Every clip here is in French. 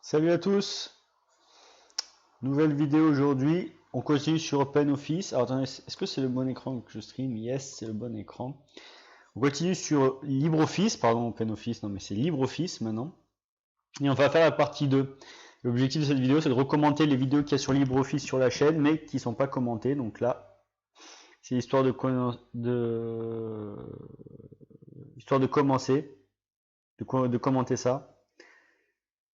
Salut à tous, nouvelle vidéo aujourd'hui, on continue sur OpenOffice. Alors attendez, est-ce que c'est le bon écran que je stream? Yes, c'est le bon écran. On continue sur LibreOffice, pardon OpenOffice, non mais c'est LibreOffice maintenant. Et on va faire la partie 2. L'objectif de cette vidéo c'est de recommander les vidéos qu'il y a sur LibreOffice sur la chaîne mais qui ne sont pas commentées. Donc là, c'est histoire de commencer, de commenter ça.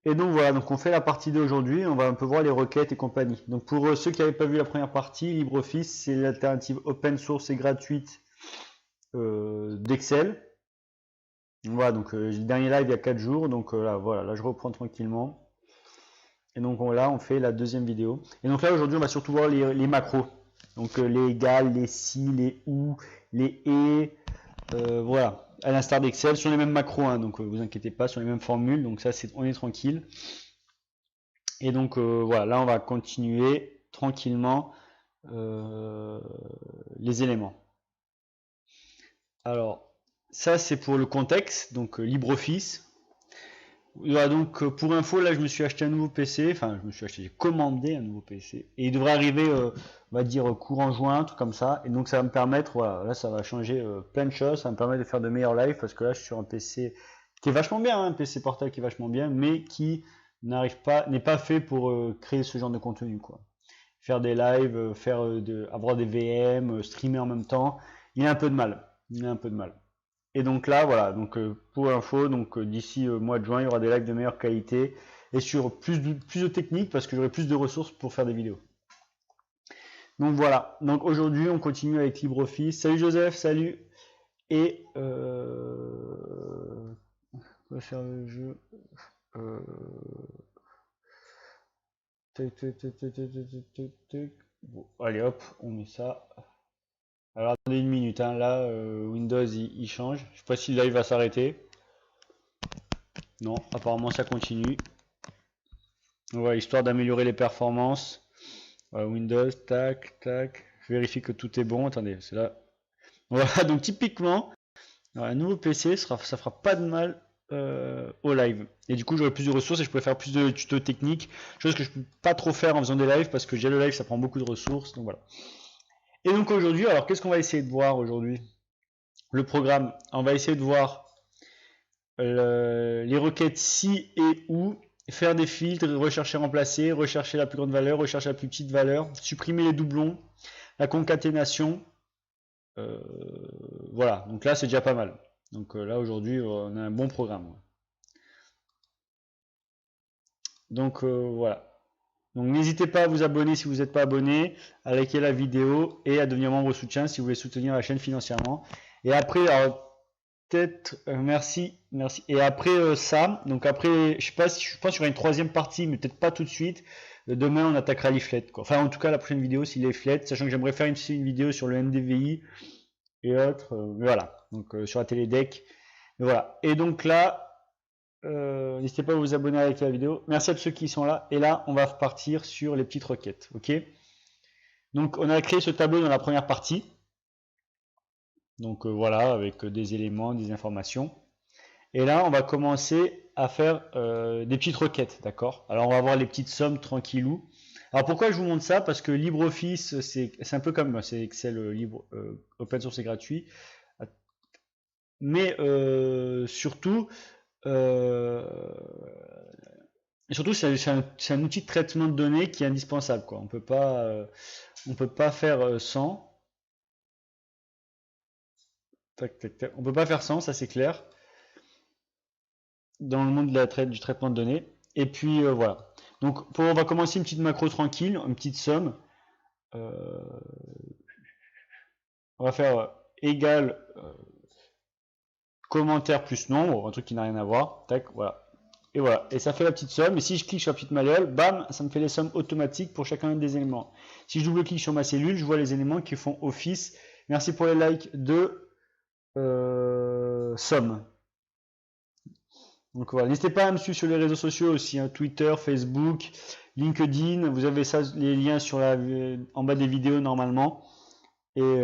Et donc voilà, donc on fait la partie 2 aujourd'hui, on va un peu voir les requêtes et compagnie. Donc pour ceux qui n'avaient pas vu la première partie, LibreOffice c'est l'alternative open source et gratuite d'Excel. Voilà, donc j'ai le dernier live il y a 4 jours, donc là voilà, là je reprends tranquillement. Et donc là on fait la deuxième vidéo. Et donc là aujourd'hui on va surtout voir les macros. Donc les égal, les si, les ou, les et, voilà. À l'instar d'Excel, sur les mêmes macros, hein, donc vous inquiétez pas, sur les mêmes formules, donc ça on est tranquille. Et donc voilà, là on va continuer tranquillement les éléments. Alors ça c'est pour le contexte, donc LibreOffice. Voilà, donc pour info, là je me suis acheté un nouveau PC, enfin j'ai commandé un nouveau PC, et il devrait arriver, on va dire courant juin, un truc comme ça, et donc ça va me permettre, voilà, là ça va changer plein de choses, ça va me permettre de faire de meilleurs lives, parce que là je suis sur un PC qui est vachement bien, hein, un PC portable qui est vachement bien, mais qui n'est pas fait pour créer ce genre de contenu, quoi. Faire des lives, avoir des VM, streamer en même temps, il a un peu de mal, Et donc là, voilà, donc pour info, donc d'ici mois de juin, il y aura des lives de meilleure qualité et sur plus de techniques parce que j'aurai plus de ressources pour faire des vidéos. Donc voilà, donc aujourd'hui on continue avec LibreOffice. Salut Joseph, salut. Et on va faire le jeu. Bon, allez hop, on met ça. Alors attendez une minute, hein, là Windows il change. Je sais pas si le live va s'arrêter. Non, apparemment ça continue. Voilà, histoire d'améliorer les performances. Voilà, Windows, tac, tac. Je vérifie que tout est bon. Attendez, c'est là. Voilà, donc typiquement, un nouveau PC, ça fera pas de mal au live. Et du coup, j'aurai plus de ressources et je pourrai faire plus de tutos techniques. Chose que je peux pas trop faire en faisant des lives parce que j'ai le live, ça prend beaucoup de ressources. Donc voilà. Et donc aujourd'hui, alors qu'est-ce qu'on va essayer de voir aujourd'hui? Le programme, on va essayer de voir les requêtes si et ou, faire des filtres, rechercher, remplacer, rechercher la plus grande valeur, rechercher la plus petite valeur, supprimer les doublons, la concaténation. Voilà, donc là c'est déjà pas mal. Donc là aujourd'hui on a un bon programme. Donc voilà. Donc n'hésitez pas à vous abonner si vous n'êtes pas abonné, à liker la vidéo et à devenir membre soutien si vous voulez soutenir la chaîne financièrement. Et après, alors, peut-être, merci. Et après ça, donc après, je sais pas si je pense qu'il y aura une troisième partie, mais peut-être pas tout de suite. Demain, on attaquera les FLET, quoi. Enfin, en tout cas, la prochaine vidéo, c'est les FLET, sachant que j'aimerais faire une vidéo sur le NDVI et autres. Voilà, donc sur la télédeck. Voilà. Et donc là, n'hésitez pas à vous abonner avec la vidéo. Merci à tous ceux qui sont là. Et là, on va partir sur les petites requêtes. Ok. Donc, on a créé ce tableau dans la première partie. Donc voilà, avec des éléments, des informations. Et là, on va commencer à faire des petites requêtes, d'accord? Alors, on va voir les petites sommes tranquillou. Alors, pourquoi je vous montre ça? Parce que LibreOffice, c'est un peu comme c'est Excel libre, open source et gratuit. Mais surtout, c'est un outil de traitement de données qui est indispensable, quoi. On peut pas faire sans. Tac, tac, tac. On peut pas faire sans, ça c'est clair. Dans le monde du traitement de données. Et puis voilà. Donc on va commencer une petite macro tranquille, une petite somme. on va faire égal commentaire plus nombre, un truc qui n'a rien à voir. Tac, voilà. Et voilà. Et ça fait la petite somme. Et si je clique sur la petite malléole, bam, ça me fait les sommes automatiques pour chacun des éléments. Si je double-clique sur ma cellule, je vois les éléments qui font office. Merci pour les likes de somme. Donc voilà. N'hésitez pas à me suivre sur les réseaux sociaux aussi, hein, Twitter, Facebook, LinkedIn. Vous avez ça, les liens sur en bas des vidéos normalement. Et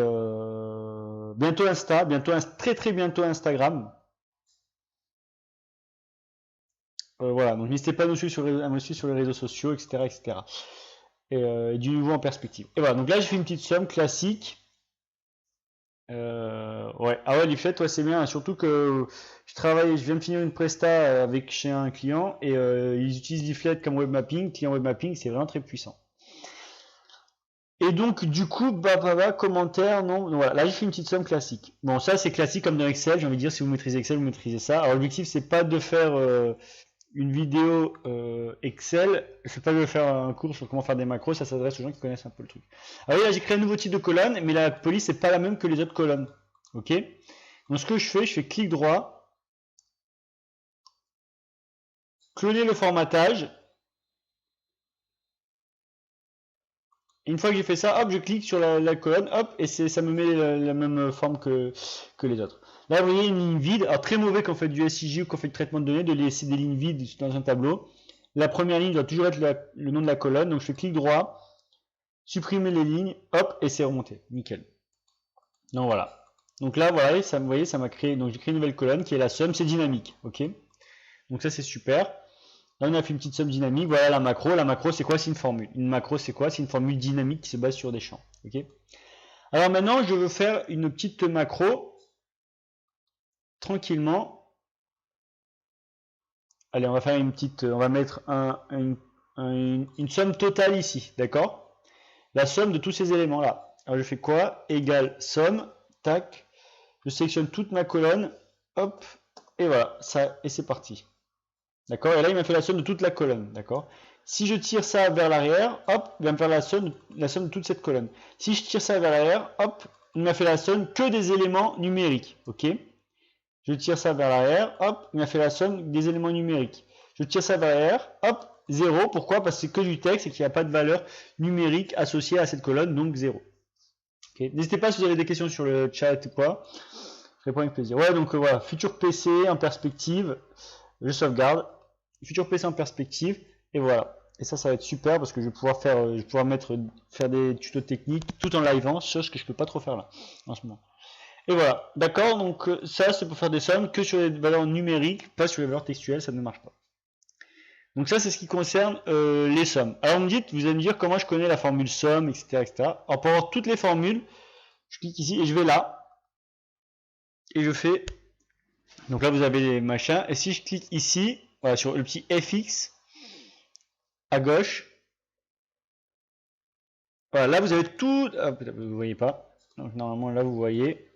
bientôt Insta, très bientôt Instagram. Voilà, donc n'hésitez pas à me suivre sur les réseaux sociaux, etc. etc. Et du nouveau en perspective. Et voilà, donc là j'ai fait une petite somme classique. Ouais, ah ouais, Leaflet, ouais, c'est bien, surtout que je viens de finir une presta avec chez un client et ils utilisent Leaflet comme webmapping, client webmapping, c'est vraiment très puissant. Et donc du coup, commentaire, non, voilà, là j'ai fait une petite somme classique. Bon, ça c'est classique comme dans Excel, j'ai envie de dire, si vous maîtrisez Excel, vous maîtrisez ça. Alors l'objectif c'est pas de faire une vidéo Excel, c'est pas de faire un cours sur comment faire des macros, ça s'adresse aux gens qui connaissent un peu le truc. Alors là j'ai créé un nouveau type de colonne, mais la police c'est pas la même que les autres colonnes. Ok. Donc ce que je fais clic droit, cloner le formatage. Et une fois que j'ai fait ça, hop, je clique sur la colonne, hop, et ça me met la même forme que les autres. Là, vous voyez une ligne vide. Alors, très mauvais quand on fait du SIJ ou quand on fait du traitement de données, de laisser des lignes vides dans un tableau. La première ligne doit toujours être le nom de la colonne. Donc, je fais clic droit, supprimer les lignes, hop, et c'est remonté. Nickel. Donc, voilà. Donc là, voilà, vous voyez, ça m'a créé. Donc, j'ai créé une nouvelle colonne qui est la somme. C'est dynamique. OK. Donc, ça, c'est super. Là, on a fait une petite somme dynamique. Voilà la macro. La macro, c'est quoi? C'est une formule. Une macro, c'est quoi? C'est une formule dynamique qui se base sur des champs. OK. Alors maintenant, je veux faire une petite macro tranquillement. Allez, on va faire on va mettre une somme totale ici, d'accord? La somme de tous ces éléments là. Alors je fais quoi? Égal somme, tac. Je sélectionne toute ma colonne, hop, et voilà, ça, et c'est parti. D'accord? Et là, il m'a fait la somme de toute la colonne, d'accord? Si je tire ça vers l'arrière, hop, il va me faire la somme de toute cette colonne. Si je tire ça vers l'arrière, hop, il m'a fait la somme que des éléments numériques, ok? Je tire ça vers l'arrière, hop, il m'a fait la somme des éléments numériques. Je tire ça vers l'arrière, hop, 0. Pourquoi? Parce que c'est que du texte et qu'il n'y a pas de valeur numérique associée à cette colonne, donc 0. Okay. N'hésitez pas si vous avez des questions sur le chat ou quoi. Je réponds avec plaisir. Ouais, donc voilà, futur PC en perspective, je sauvegarde. Futur PC en perspective, et voilà. Et ça va être super parce que je vais pouvoir faire, faire des tutos techniques tout en live, chose que je peux pas trop faire là, en ce moment. Et voilà, d'accord, donc ça c'est pour faire des sommes que sur les valeurs numériques, pas sur les valeurs textuelles, ça ne marche pas. Donc ça c'est ce qui concerne les sommes. Alors vous allez me dire comment je connais la formule somme, etc. etc. Alors pour avoir toutes les formules, je clique ici et je vais là, et je fais, donc là vous avez les machins, et si je clique ici, voilà, sur le petit FX, à gauche, voilà, là vous avez tout, ah, vous voyez pas, donc normalement là vous voyez,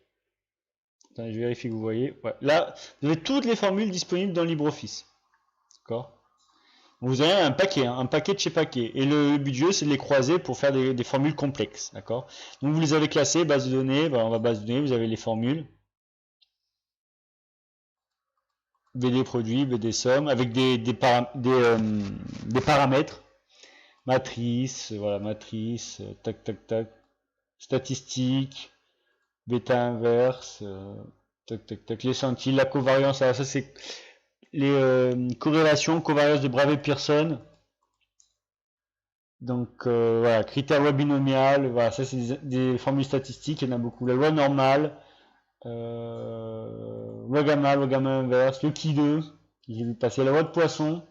attendez, je vérifie que vous voyez. Ouais. Là, vous avez toutes les formules disponibles dans LibreOffice. D'accord. Vous avez un paquet de chez paquet. Et le but du jeu, c'est de les croiser pour faire des formules complexes. D'accord. Donc vous les avez classées, base de données. Ben, on va base de données, vous avez les formules. BD produit, BD somme, avec des paramètres. Matrice, voilà, matrice, tac, tac, tac. Statistiques, bêta inverse, tac, tac, tac. Les centiles, la covariance, alors ça c'est les corrélations, covariance de Bravais-Pearson. Donc voilà, critères web binomial, voilà, ça c'est des formules statistiques, il y en a beaucoup. La loi normale, loi gamma inverse, le qui 2, qui j'ai vu passer, la loi de Poisson.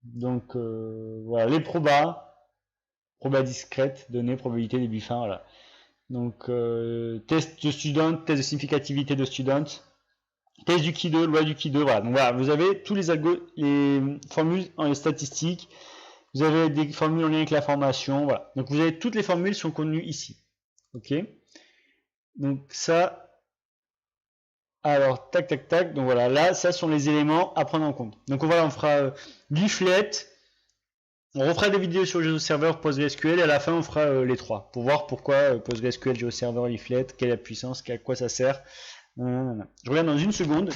Donc voilà, les probas discrète, données, probabilité, début fin, voilà. Donc test de student, test de significativité de student. Test du qui 2, loi du qui 2, voilà. Donc voilà, vous avez tous les formules en statistiques, vous avez des formules en lien avec la formation, voilà. Donc vous avez toutes les formules sont contenues ici. Ok. Donc ça, alors tac tac tac. Donc voilà, là, ça sont les éléments à prendre en compte. Donc voilà, on fera Leaflet, On refera des vidéos sur GeoServer, PostgreSQL et à la fin on fera les trois pour voir pourquoi PostgreSQL, GeoServer, Leaflet, quelle est la puissance, à quoi ça sert. Non. Je reviens dans une seconde.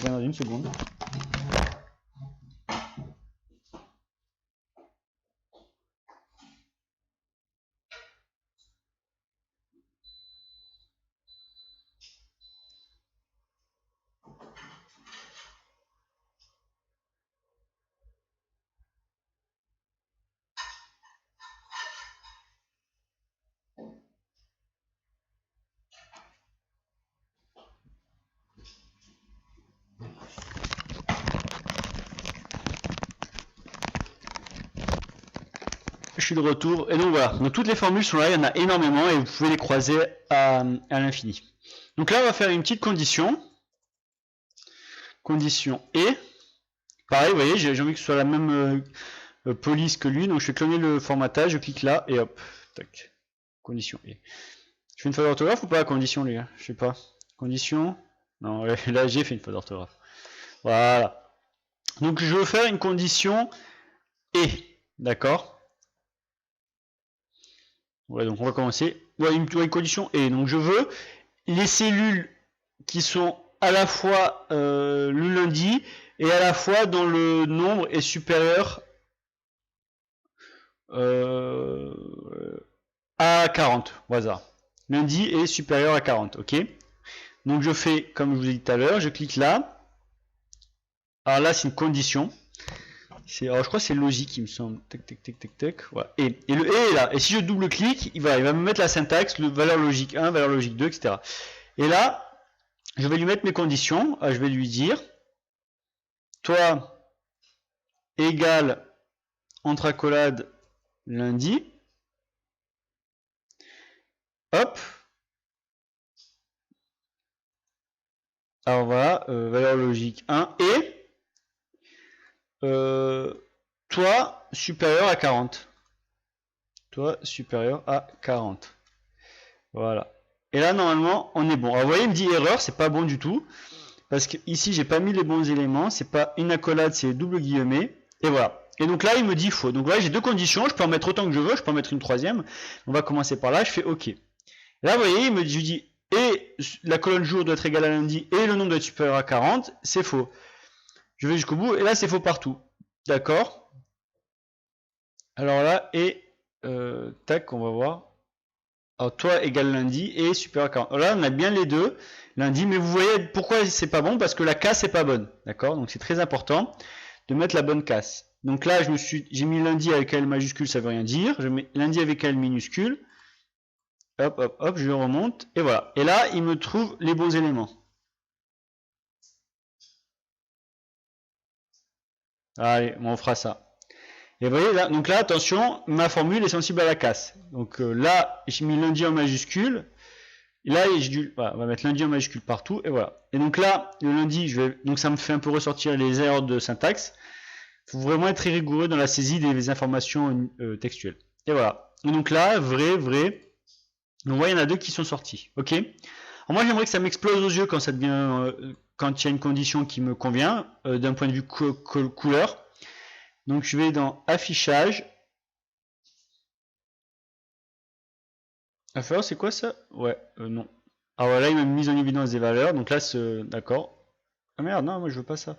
Je suis de retour. Et donc voilà. Donc toutes les formules sont là, il y en a énormément et vous pouvez les croiser à l'infini. Donc là, on va faire une petite condition. Condition et. Pareil, vous voyez, j'ai envie que ce soit la même police que lui. Donc je vais cloner le formatage, je clique là et hop. Tac. Condition et. Je fais une faute d'orthographe ou pas? Condition, les gars? Je sais pas. Condition. Non, là j'ai fait une faute d'orthographe. Voilà. Donc je veux faire une condition et. D'accord? Ouais, donc on va commencer. Ouais, une condition et. Donc je veux les cellules qui sont à la fois le lundi et à la fois dont le nombre est supérieur à 40 au hasard. Lundi est supérieur à 40, ok? Donc je fais comme je vous ai dit tout à l'heure, je clique là. Alors là c'est une condition. Alors je crois que c'est logique il me semble. Tac. Voilà. Et le et est là. Et si je double-clique, il va me mettre la syntaxe, valeur logique 1, valeur logique 2, etc. Et là, je vais lui mettre mes conditions. Je vais lui dire toi égale entre accolades lundi. Hop. Alors voilà, valeur logique 1 et toi supérieur à 40. Toi supérieur à 40. Voilà. Et là normalement on est bon. Alors vous voyez, il me dit erreur, c'est pas bon du tout. Parce que ici j'ai pas mis les bons éléments, c'est pas une accolade, c'est double guillemet. Et voilà. Et donc là il me dit faux. Donc là j'ai deux conditions, je peux en mettre autant que je veux, je peux en mettre une troisième. On va commencer par là, je fais OK. Là vous voyez, je dis et la colonne jour doit être égale à lundi et le nombre doit être supérieur à 40, c'est faux. Je vais jusqu'au bout et là c'est faux partout. D'accord? Alors là et tac, on va voir. Alors toi égale lundi et supérieur à 40. Alors là on a bien les deux, lundi, mais vous voyez pourquoi c'est pas bon? Parce que la casse est pas bonne. D'accord? Donc c'est très important de mettre la bonne casse. Donc là j'ai mis lundi avec L majuscule, ça veut rien dire. Je mets lundi avec L minuscule. Hop, je remonte, et voilà. Et là, il me trouve les bons éléments. Allez, bon, on fera ça. Et vous voyez, là, donc là, attention, ma formule est sensible à la casse. Donc là, j'ai mis lundi en majuscule. Et là, voilà, on va mettre lundi en majuscule partout, et voilà. Et donc là, le lundi, donc ça me fait un peu ressortir les erreurs de syntaxe. Il faut vraiment être très rigoureux dans la saisie des informations textuelles. Et voilà. Et donc là, vrai. Donc il y en a deux qui sont sortis. Ok. Alors moi j'aimerais que ça m'explose aux yeux quand ça devient quand il y a une condition qui me convient d'un point de vue couleur. Donc je vais dans affichage. Affaire, c'est quoi ça? Ouais, non. Ah voilà, il m'a mis en évidence des valeurs. Donc là, d'accord. Ah merde, non, moi je veux pas ça.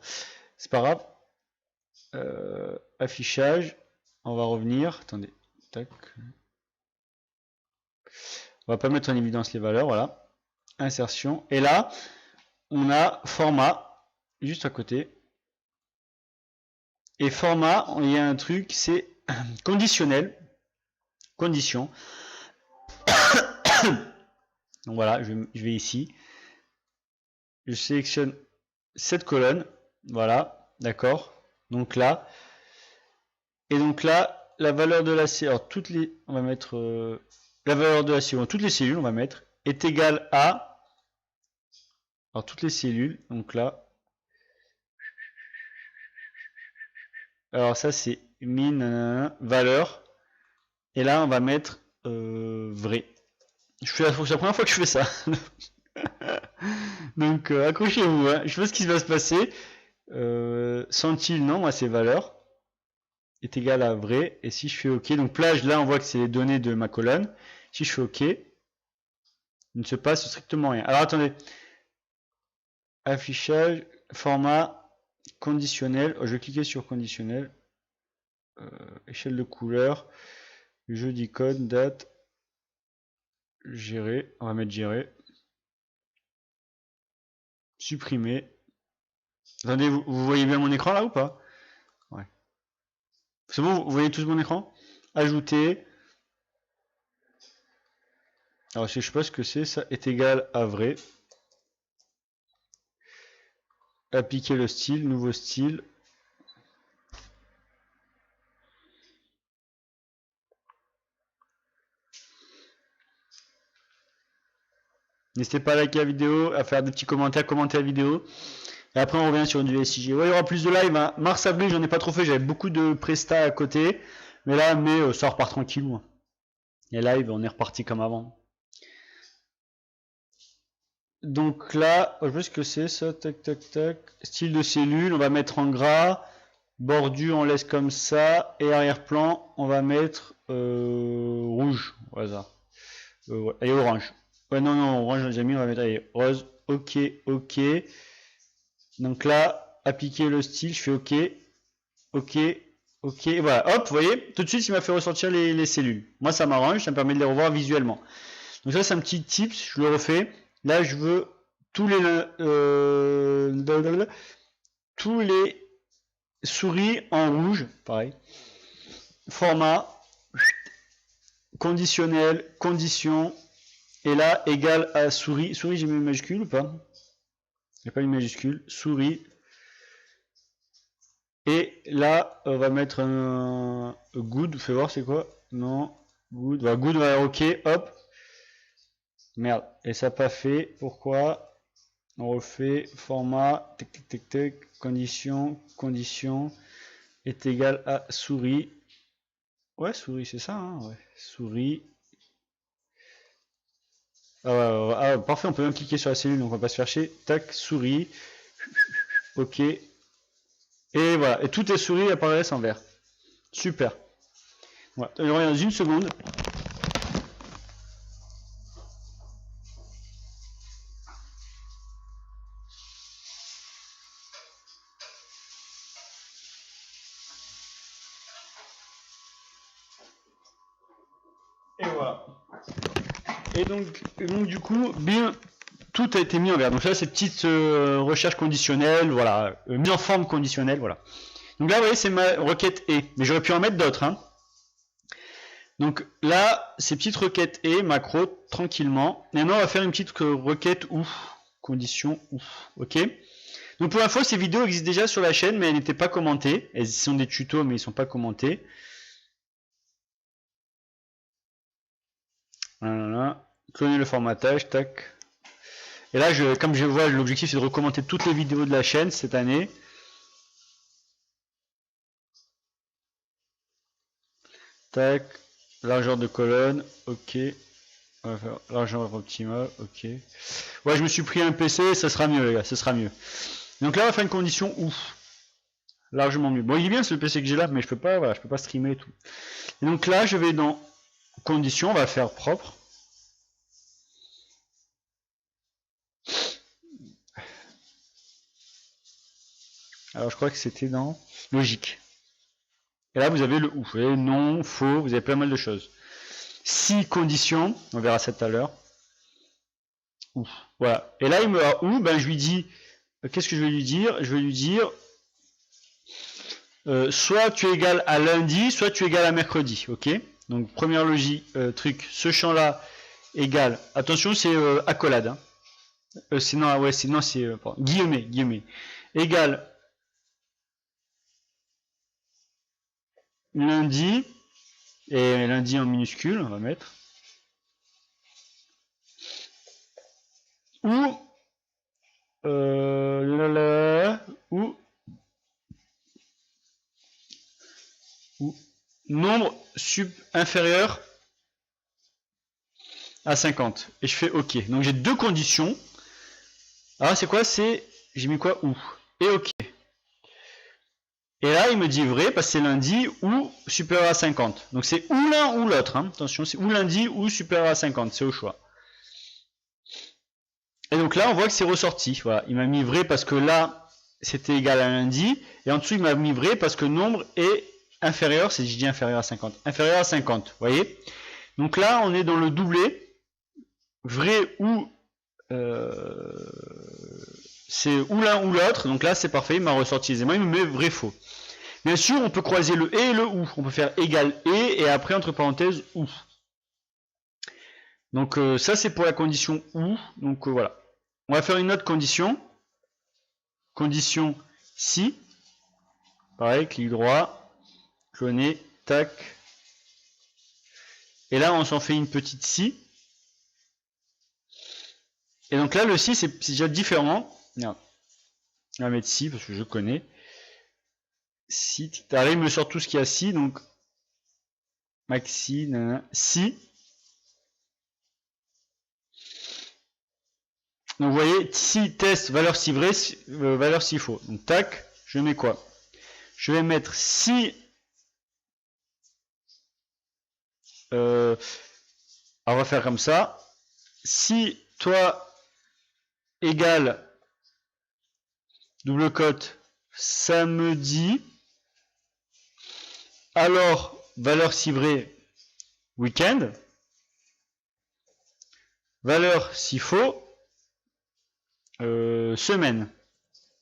C'est pas grave. Affichage. On va revenir. Attendez. Tac. On va pas mettre en évidence les valeurs, voilà. Insertion. Et là, on a format, juste à côté. Et format, il y a un truc, c'est conditionnel. Condition. Donc voilà, je vais ici. Je sélectionne cette colonne. Voilà, d'accord. Donc là. Et donc là, la valeur de la cellule, alors on va mettre la valeur de la cellule, toutes les cellules, on va mettre, est égale à, alors toutes les cellules, donc là, alors ça c'est min, valeur, et là on va mettre vrai. C'est la première fois que je fais ça. Donc accrochez-vous, hein. Je sais pas ce qui va se passer. Centile, non, moi c'est valeur. est égal à vrai. Et si je fais OK, donc plage, là on voit que c'est les données de ma colonne. Si je fais OK, il ne se passe strictement rien. Alors attendez. Affichage, format, conditionnel. Je vais cliquer sur conditionnel. Échelle de couleur. Jeu d'icône, date. Gérer. On va mettre gérer. Supprimer. Attendez, vous voyez bien mon écran là ou pas? Ouais. C'est bon, vous voyez tous mon écran? Ajouter. Alors je sais pas ce que c'est, ça est égal à vrai. Appliquer le style, nouveau style. N'hésitez pas à liker la vidéo, à faire des petits commentaires, commenter la vidéo. Et après on revient sur du SIG. Ouais, il y aura plus de live. Hein. Mars, avril, j'en ai pas trop fait, j'avais beaucoup de prestats à côté. Mais là, ça repart tranquille. Et live, on est reparti comme avant. Donc là, je sais pas ce que c'est ça, tac tac tac. Style de cellule, on va mettre en gras. Bordure, on laisse comme ça. Et arrière-plan, on va mettre rouge au hasard. Ouais. Et orange. Ouais, non, orange, j'ai déjà mis, on va mettre allez, rose. Ok, ok. Donc là, appliquer le style, je fais ok. Ok, ok. Et voilà, hop, vous voyez, tout de suite, il m'a fait ressortir les cellules. Moi, ça m'arrange, ça me permet de les revoir visuellement. Donc ça, c'est un petit tips, je le refais. Là, je veux tous les souris en rouge, pareil. Format, conditionnel, condition, et là, égal à souris. Souris, j'ai mis une majuscule ou pas? Il n'y a pas une majuscule. Souris. Et là, on va mettre un good. Fais voir, c'est quoi? Non. Good. Voilà, good, voilà, ok. Hop. Merde. Et ça n'a pas fait. Pourquoi? On refait. Format. Tic, tic, tic, tic. Condition. Condition. Est égal à souris. Ouais, souris, c'est ça. Hein, ouais. Souris. Ah, parfait, on peut même cliquer sur la cellule, donc on va pas se faire chier. Tac, souris. Ok. Et voilà, et toutes les souris apparaissent en vert. Super. Voilà, on revient dans une seconde. Et voilà. Et donc du coup, bien, tout a été mis en vert. Donc ça, c'est petite recherche conditionnelle, voilà, mise en forme conditionnelle, voilà. Donc là, vous voyez, c'est ma requête et, mais j'aurais pu en mettre d'autres. Hein. Donc là, ces petites requêtes et macro tranquillement. Et maintenant, on va faire une petite requête ou condition ou, ok. Donc pour l'info, ces vidéos existent déjà sur la chaîne, mais elles n'étaient pas commentées. Elles sont des tutos, mais ils ne sont pas commentés. Voilà. Cloner le formatage, tac. Et là, comme je vois, l'objectif c'est de recommander toutes les vidéos de la chaîne cette année. Tac. Largeur de colonne, ok. On va faire largeur optimale, ok. Ouais, je me suis pris un PC, ça sera mieux les gars, ça sera mieux. Donc là, on va faire une condition ouf. Largement mieux. Bon, il est bien ce PC que j'ai là, mais je peux pas, voilà, je peux pas streamer et tout. Et donc là, je vais dans condition, on va faire propre. Alors je crois que c'était dans logique. Et là vous avez le ou. Vous voyez, non, faux, vous avez pas mal de choses. Si condition, on verra ça tout à l'heure. Ou. Voilà. Et là il me a ou, ben je lui dis, qu'est-ce que je vais lui dire? Je vais lui dire, soit tu es égal à lundi, soit tu es égal à mercredi. Ok. Donc première logique, truc, ce champ-là égale. Attention, c'est accolade. Hein. Sinon, ouais, sinon c'est guillemets. Égal lundi, et lundi en minuscule, on va mettre, ou nombre inférieur à 50. Et je fais OK. Donc j'ai deux conditions. Alors c'est quoi? C'est j'ai mis quoi ou et OK. Et là, il me dit vrai parce que c'est lundi ou supérieur à 50. Donc c'est ou l'un ou l'autre. Hein. Attention, c'est ou lundi ou supérieur à 50. C'est au choix. Et donc là, on voit que c'est ressorti. Voilà. Il m'a mis vrai parce que là, c'était égal à lundi. Et en dessous, il m'a mis vrai parce que nombre est inférieur. C'est, je dis inférieur à 50. Inférieur à 50. Vous voyez? Donc là, on est dans le doublé. Vrai ou... c'est ou l'un ou l'autre. Donc là, c'est parfait. Il m'a ressorti aisément. Il me met vrai faux. Bien sûr, on peut croiser le et et le ou. On peut faire égal et après, entre parenthèses, ou. Donc ça, c'est pour la condition ou. Donc voilà. On va faire une autre condition. Condition si. Pareil, clic droit, cloner, tac. Et là, on s'en fait une petite si. Et donc là, le si, c'est déjà différent. Non. On va mettre si, parce que je connais. Si, là, il me sort tout ce qu'il y a si, donc maxi, nanana, si. Donc vous voyez, si test, valeur si vrai, valeur si faux. Donc tac, je mets quoi? Je vais mettre si... alors on va faire comme ça. Si toi égale double cote samedi, alors valeur si vrai week-end, valeur si faux semaine.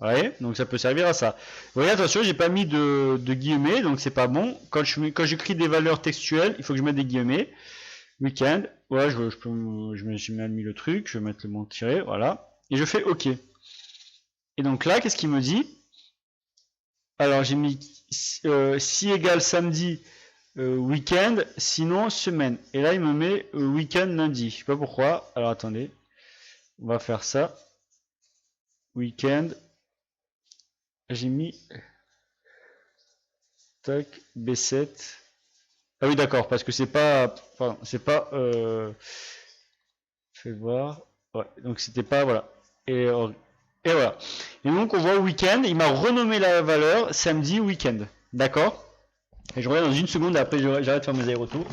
Ouais, donc ça peut servir à ça. Vous voyez, attention, j'ai pas mis de guillemets, donc c'est pas bon. Quand j'écris des valeurs textuelles, il faut que je mette des guillemets. Week-end, voilà, je me suis mal mis le truc, je vais mettre le mot tiré, voilà. Et je fais OK. Et donc là, qu'est-ce qu'il me dit? Alors j'ai mis si égale samedi, week-end, sinon semaine. Et là, il me met week-end lundi. Je sais pas pourquoi. Alors attendez, on va faire ça. Week-end. J'ai mis tac B7. Ah oui, d'accord, parce que c'est pas, pardon, c'est pas. Fais voir. Ouais, donc c'était pas voilà. Et voilà. Et donc on voit week-end. Il m'a renommé la valeur samedi week-end. D'accord. Et je reviens dans une seconde. Et après j'arrête de faire mes allers-retours.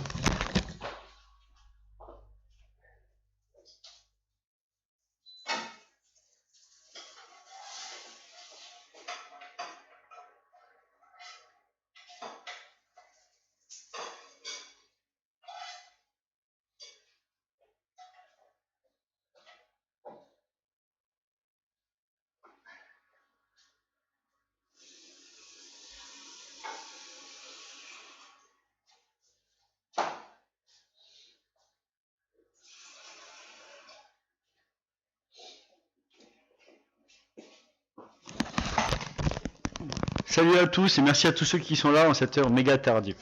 Salut à tous et merci à tous ceux qui sont là en cette heure méga tardive.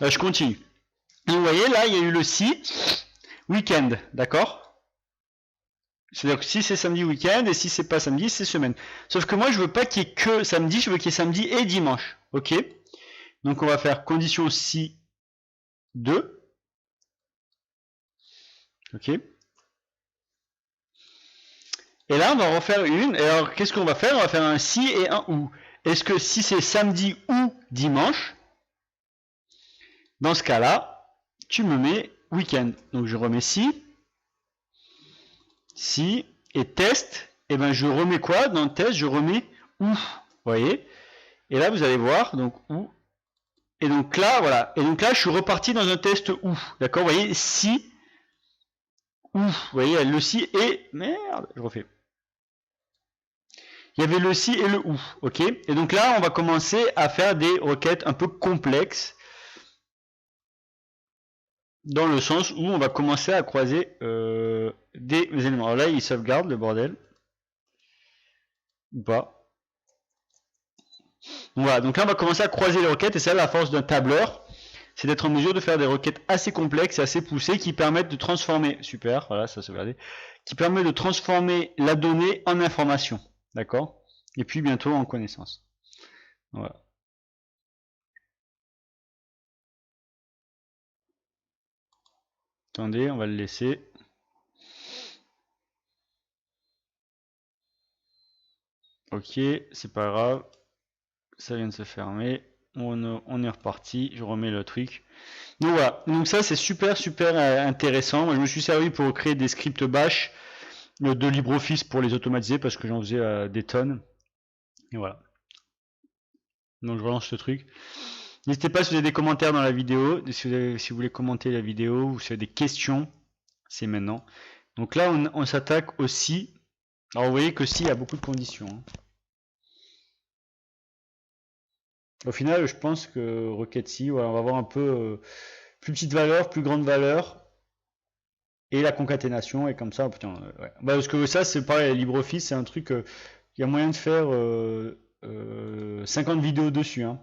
Je continue. Donc, vous voyez là, il y a eu le si week-end, d'accord? C'est-à-dire que si c'est samedi week-end et si c'est pas samedi, c'est semaine. Sauf que moi, je veux pas qu'il y ait que samedi, je veux qu'il y ait samedi et dimanche. Ok? Donc on va faire condition si 2. Ok? Et là, on va refaire une. Et alors, qu'est-ce qu'on va faire? On va faire un si et un ou. Est-ce que si c'est samedi ou dimanche, dans ce cas-là, tu me mets week-end. Donc je remets si, et test, et ben je remets quoi? Dans le test, je remets ou. Vous voyez? Et là, vous allez voir, donc ou. Et donc là, voilà. Et donc là, je suis reparti dans un test ou. D'accord? Vous voyez, si, ou. Vous voyez, le si et. Merde, je refais. Il y avait le si et le ou. Ok? Et donc là, on va commencer à faire des requêtes un peu complexes. Dans le sens où on va commencer à croiser des éléments. Alors là, il sauvegarde le bordel. Ou pas. Voilà, donc là, on va commencer à croiser les requêtes, et c'est la force d'un tableur, c'est d'être en mesure de faire des requêtes assez complexes et assez poussées qui permettent de transformer, super, voilà, ça sauvegardé, qui permet de transformer la donnée en information, d'accord? Et puis bientôt en connaissance. Voilà. Attendez, on va le laisser. Ok, c'est pas grave. Ça vient de se fermer. On est reparti. Je remets le truc. Donc voilà. Donc ça, c'est super, super intéressant. Moi, je me suis servi pour créer des scripts bash de LibreOffice pour les automatiser parce que j'en faisais des tonnes. Et voilà. Donc je relance ce truc. N'hésitez pas si vous avez des commentaires dans la vidéo, si vous voulez commenter la vidéo ou si vous avez des questions, c'est maintenant. Donc là, on s'attaque aussi. Alors vous voyez que si, il y a beaucoup de conditions. Hein. Au final, je pense que requête si, voilà, on va avoir un peu plus petite valeur, plus grande valeur, et la concaténation, et comme ça, putain, ouais. Bah, parce que ça, c'est pareil, LibreOffice, c'est un truc, il y a moyen de faire 50 vidéos dessus, hein.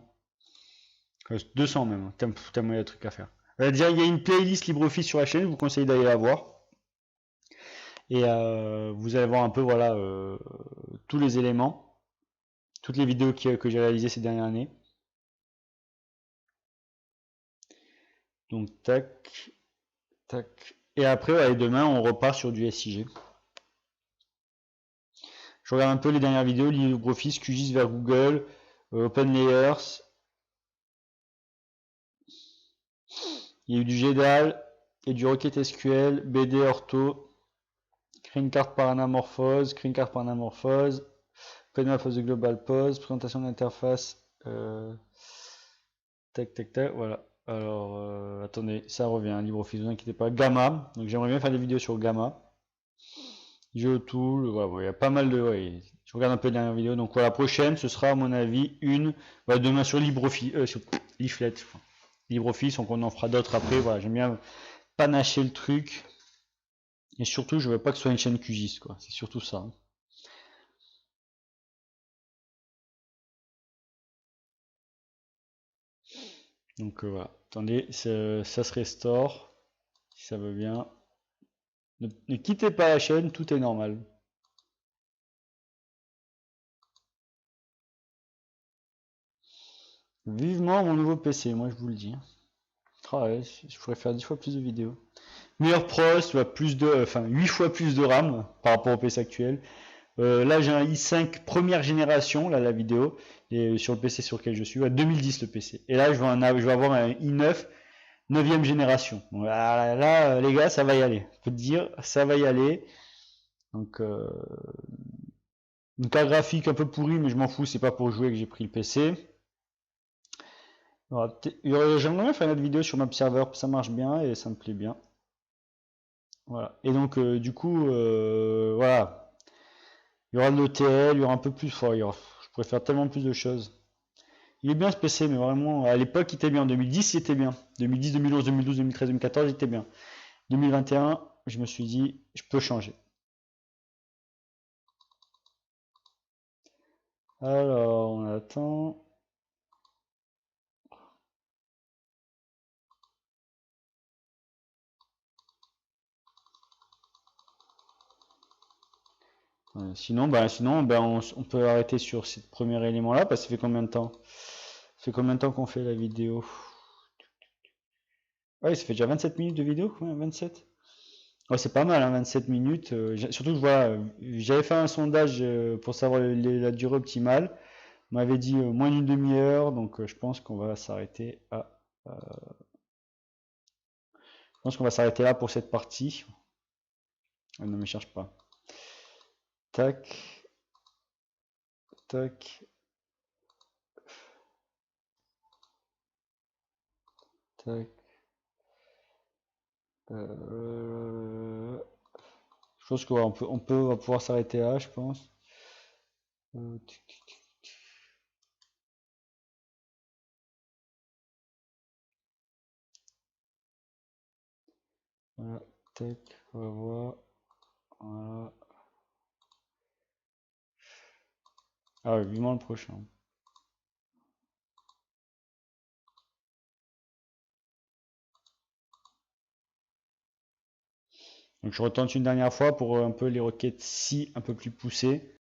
200 même, hein. Tellement il y a de trucs à faire. Déjà, il y a une playlist LibreOffice sur la chaîne, je vous conseille d'aller la voir. Et vous allez voir un peu, voilà, tous les éléments, toutes les vidéos que j'ai réalisées ces dernières années. Donc, tac, tac. Et après, ouais, demain, on repart sur du SIG. Je regarde un peu les dernières vidéos, LibreOffice, QGIS vers Google, OpenLayers. Il y a eu du GDAL et du Requête SQL, BD Ortho, Screencard par anamorphose, PNMAP of the Global Pose, présentation d'interface, tac, tac, tac, voilà. Alors, attendez, ça revient, LibreOffice, ne vous inquiétez pas. Gamma, donc j'aimerais bien faire des vidéos sur Gamma. GeoTool, voilà, il y a pas mal de... Ouais, je regarde un peu les dernières vidéos. Donc voilà, la prochaine, ce sera à mon avis demain sur LibreOffice, sur Leaflet, LibreOffice, donc on en fera d'autres après. Voilà, j'aime bien panacher le truc. Et surtout, je veux pas que ce soit une chaîne QGIS, quoi. C'est surtout ça. Donc voilà, attendez, ça se restaure, si ça veut bien. Ne quittez pas la chaîne, tout est normal. Vivement mon nouveau PC, moi je vous le dis. Ah ouais, je pourrais faire 10 fois plus de vidéos. Meilleur pros, plus de, enfin 8 fois plus de RAM par rapport au PC actuel. Là j'ai un i5 première génération, là la vidéo, et sur le PC sur lequel je suis, 2010 le PC. Et là je vais avoir un i9 9e génération. Bon, là, les gars, ça va y aller. Je peux te dire, ça va y aller. Donc une carte graphique un peu pourrie, mais je m'en fous, c'est pas pour jouer que j'ai pris le PC. J'aimerais bien faire une autre vidéo sur MapServer, ça marche bien et ça me plaît bien. Voilà. Et donc du coup, voilà. Il y aura de l'OTL, il y aura un peu plus. Je pourrais faire tellement plus de choses. Il est bien ce PC, mais vraiment, à l'époque, il était bien. En 2010, il était bien. 2010, 2011, 2012, 2013, 2014, il était bien. 2021, je me suis dit, je peux changer. Alors, on attend. Sinon, on peut arrêter sur ce premier élément-là, parce que ça fait combien de temps? Ça fait combien de temps qu'on fait la vidéo? Ouais, ça fait déjà 27 minutes de vidéo, ouais, 27. Ouais, c'est pas mal, hein, 27 minutes. Surtout que voilà, j'avais fait un sondage pour savoir la durée optimale. On m'avait dit moins d'une demi-heure, donc je pense qu'on va s'arrêter je pense qu'on va s'arrêter là pour cette partie. Ne me cherche pas. Tac, tac, tac. Je pense on va pouvoir s'arrêter là, je pense. Voilà, tac, on va voir. Voilà. Ah ouais, vivement le prochain. Donc je retente une dernière fois pour un peu les requêtes si un peu plus poussées.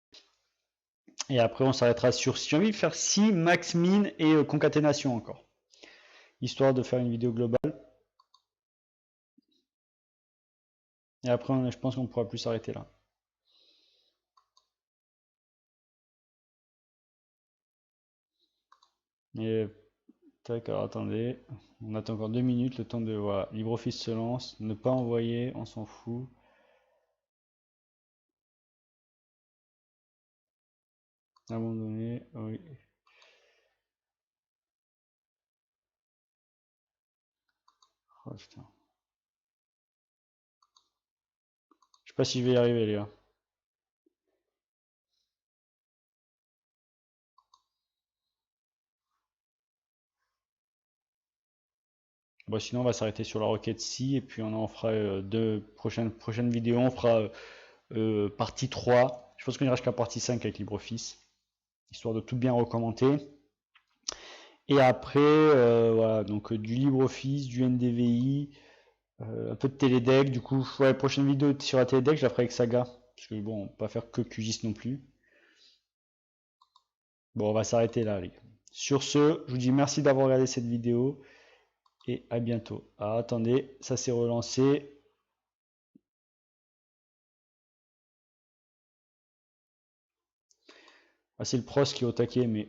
Et après on s'arrêtera sur si j'ai envie de faire si, max, min et concaténation encore. Histoire de faire une vidéo globale. Et après je pense qu'on pourra plus s'arrêter là. Et tac, alors attendez, on attend encore 2 minutes, le temps de, voilà, LibreOffice se lance, ne pas envoyer, on s'en fout. Abandonner, oui. Oh, putain. Je sais pas si je vais y arriver, les gars. Bon, sinon, on va s'arrêter sur la requête si, et puis on en fera deux prochaines vidéos. On fera partie 3. Je pense qu'on ira jusqu'à partie 5 avec LibreOffice, histoire de tout bien recommencer. Et après, voilà, donc du LibreOffice, du NDVI, un peu de Télédeck. Du coup, ouais, prochaine vidéo sur la Télédeck, je la ferai avec Saga. Parce que bon, on va pas faire que QGIS non plus. Bon, on va s'arrêter là, les gars. Sur ce, je vous dis merci d'avoir regardé cette vidéo et à bientôt. Ah, attendez, ça s'est relancé. Ah, c'est le pros qui est au taquet, mais